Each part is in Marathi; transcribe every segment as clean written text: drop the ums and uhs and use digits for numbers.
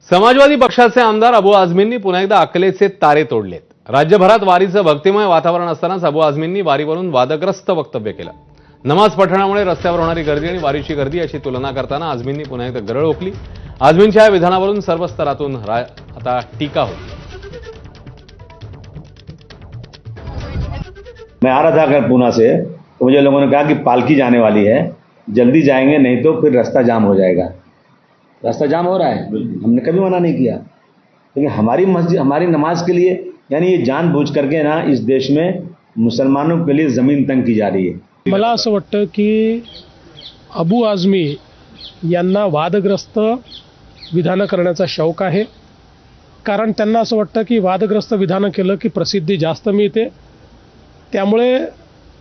समाजवादी पक्षाचे आमदार अबू आझमींनी पुन्हा एकदा अकलेचे तारे तोडलेत। राज्यभरात वारीचं भक्तिमय वातावरण असतानाच अबू आझमींनी वारीवरून वादग्रस्त वक्तव्य केलं। नमाज पठणामुळे रस्त्यावर होणारी गर्दी आणि वारीची गर्दी अशी तुलना करताना आझमींनी पुन्हा एकदा गरळ ओकली। आझमींच्या या विधानावरून सर्व स्तरातून आता टीका होती। मैं आ रहा था अगर पूना से, तो मुझे लोगों ने कहा कि पालकी जाने वाली है, जल्दी जाएंगे नहीं तो फिर रास्ता जाम हो जाएगा। रास्ता जाम हो रहा है, हमने कभी मना नहीं किया, लेकिन हमारी मस्जिद हमारी नमाज के लिए यानी ये जानबूझ करके ना इस देश में मुसलमानों के लिए जमीन तंग की जा रही है। मला असं वाटतं की अबू आझमी यांना वादग्रस्त विधानं करण्याचा शौक आहे, कारण त्यांना असं वाटतं की वादग्रस्त विधानं केलं की प्रसिद्धी जास्त मिळते। त्यामुळे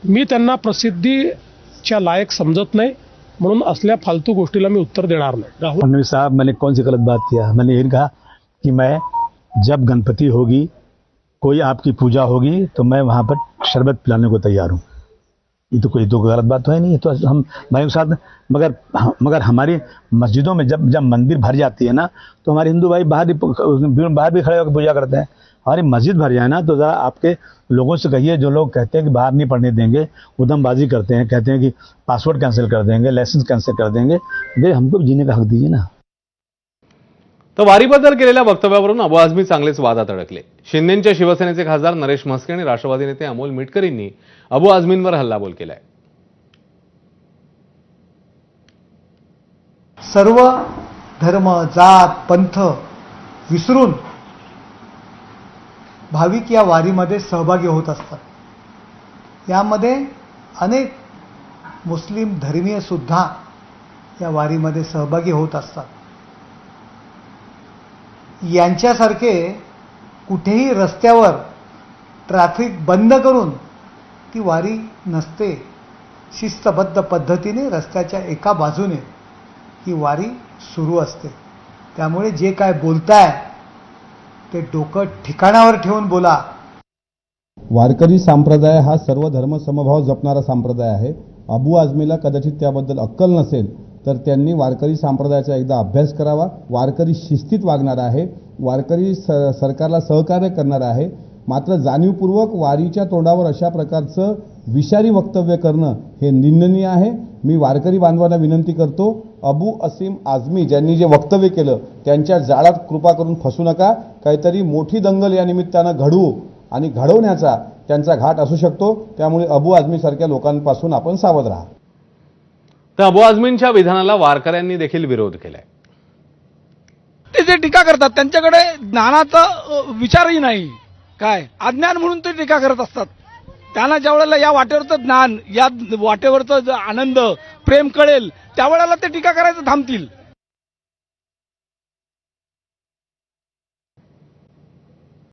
मी त्यांना प्रसिद्धीच्या लायक समजत नाही, म्हणून असल्या फालतू गोष्टीला मी उत्तर देणार नाही। राहुल फडणवीस साहब, मैंने कौन सी गलत बात किया? मैंने ये कहा कि मैं जब गणपति होगी, कोई आपकी पूजा होगी, तो मैं वहाँ पर शरबत पिलाने को तैयार हूँ। ये तो कोई गलत बात तो है नहीं। तो हम भाइयों के साथ मगर हमारी मस्जिदों में जब मंदिर भर जाती है ना, तो हमारे हिंदू भाई बाहर भी खड़े होकर पूजा करते हैं। हमारी मस्जिद भर जाए ना, तो ज़रा आपके लोगों से कहिए, जो लोग कहते हैं कि बाहर नहीं पढ़ने देंगे, उधमबाजी करते हैं, कहते हैं कि पासवर्ड कैंसिल कर देंगे, लाइसेंस कैंसिल कर देंगे, वे हमको जीने का हक दीजिए ना। तर वारीबद्दल केलेल्या वक्तव्यावरून अबू आझमी चांगलेच वादात अडकले। शिंदेच्या शिवसेनेचे खासदार नरेश म्हस्के आणि राष्ट्रवादी नेते अमोल मिटकरींनी अबू आझमींवर हल्लाबोल केलाय। सर्व धर्म जात पंथ विसरून भाविक या वारीमध्ये सहभागी होत असतात। यामध्ये अनेक मुस्लिम धर्मीय सुद्धा या वारीमध्ये सहभागी होत असतात। यांच्यासारखे कुठेही रस्त्यावर ट्रॅफिक बंद करून ती वारी नसते। शिस्तबद्ध पद्धतीने रस्त्याच्या एका बाजूने ही वारी सुरू असते। त्यामुळे जे काय बोलताय ते डोकं ठिकाणावर ठेवून बोला। वारकरी संप्रदाय हा सर्व धर्म समभाव जपणारा संप्रदाय आहे। अबू आझमीला कदाचित त्याबद्दल अक्कल नसेल, तर त्यांनी वारकरी संप्रदायाचा एकदा अभ्यास करावा। वारकरी शिस्तीत वागणार आहे, वारकरी सरकारला सहकार्य करणार आहे, मात्र जाणीवपूर्वक वारीच्या तोंडावर अशा प्रकारचं विषारी वक्तव्य करणं हे निंदनीय आहे। मी वारकरी बांधवांना विनंती करतो, अबू असीम आझमी ज्यांनी जे वक्तव्य केलं त्यांच्या जाळात कृपा करून फसू नका। काहीतरी मोठी दंगल या निमित्तानं घडवू आणि घडवण्याचा त्यांचा घाट असू शकतो। त्यामुळे अबू आझमी सारख्या लोकांपासून आपण सावध राहा। तर अबू आझमींच्या विधानाला वारकऱ्यांनी देखील विरोध केलाय। ते जे टीका करतात त्यांच्याकडे ज्ञानाचा विचारही नाही, काय अज्ञान म्हणून ते टीका करत असतात। त्यांना ज्या वेळेला या वाटेवरचं ज्ञान, या वाटेवरचं आनंद प्रेम कळेल, त्यावेळेला ते टीका करायचं थांबतील।